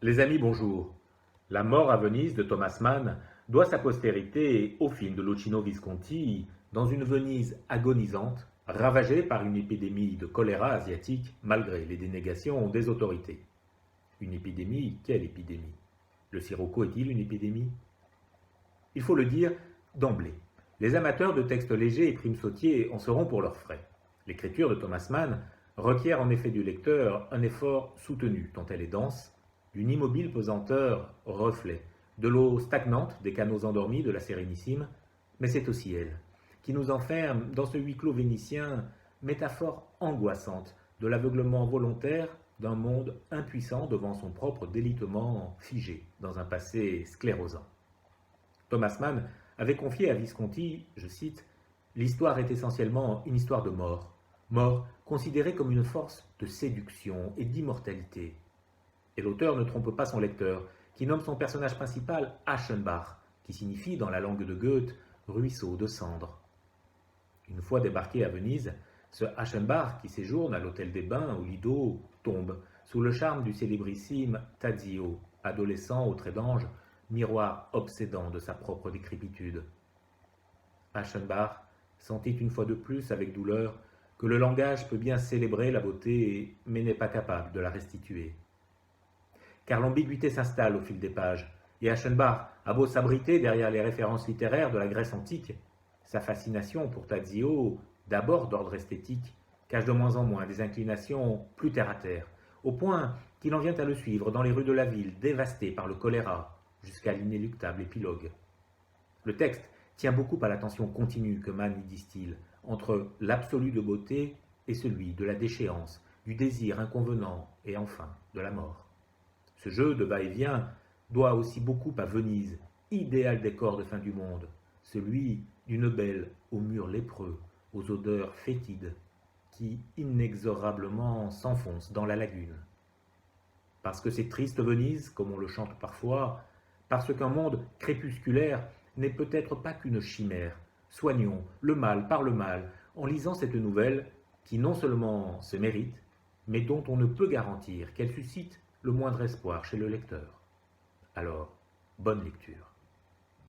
Les amis, bonjour. La mort à Venise de Thomas Mann doit sa postérité au film de Luchino Visconti dans une Venise agonisante, ravagée par une épidémie de choléra asiatique malgré les dénégations des autorités. Une épidémie, quelle épidémie? Le sirocco est-il une épidémie? Il faut le dire d'emblée. Les amateurs de textes légers et primes sautiers en seront pour leurs frais. L'écriture de Thomas Mann requiert en effet du lecteur un effort soutenu, tant elle est dense, d'une immobile pesanteur reflet, de l'eau stagnante des canaux endormis de la Sérénissime, mais c'est aussi elle, qui nous enferme dans ce huis clos vénitien, métaphore angoissante de l'aveuglement volontaire d'un monde impuissant devant son propre délitement figé dans un passé sclérosant. Thomas Mann avait confié à Visconti, je cite, l'histoire est essentiellement une histoire de mort, mort considérée comme une force de séduction et d'immortalité. Et l'auteur ne trompe pas son lecteur, qui nomme son personnage principal Aschenbach, qui signifie dans la langue de Goethe ruisseau de cendres. Une fois débarqué à Venise, ce Aschenbach qui séjourne à l'hôtel des Bains au Lido tombe sous le charme du célébrissime Tadzio, adolescent au trait d'ange, miroir obsédant de sa propre décrépitude. Aschenbach sentit une fois de plus avec douleur que le langage peut bien célébrer la beauté, mais n'est pas capable de la restituer. Car l'ambiguïté s'installe au fil des pages, et Aschenbach a beau s'abriter derrière les références littéraires de la Grèce antique, sa fascination pour Tadzio, d'abord d'ordre esthétique, cache de moins en moins des inclinations plus terre-à-terre, au point qu'il en vient à le suivre dans les rues de la ville dévastée par le choléra, jusqu'à l'inéluctable épilogue. Le texte tient beaucoup à la tension continue que Mann y distille entre l'absolu de beauté et celui de la déchéance, du désir inconvenant et enfin de la mort. Ce jeu de va-et-vient doit aussi beaucoup à Venise, idéal décor de fin du monde, celui d'une belle aux murs lépreux, aux odeurs fétides, qui inexorablement s'enfonce dans la lagune. Parce que c'est triste Venise, comme on le chante parfois, parce qu'un monde crépusculaire n'est peut-être pas qu'une chimère. Soignons le mal par le mal en lisant cette nouvelle qui non seulement se mérite, mais dont on ne peut garantir qu'elle suscite le moindre espoir chez le lecteur. Alors, bonne lecture.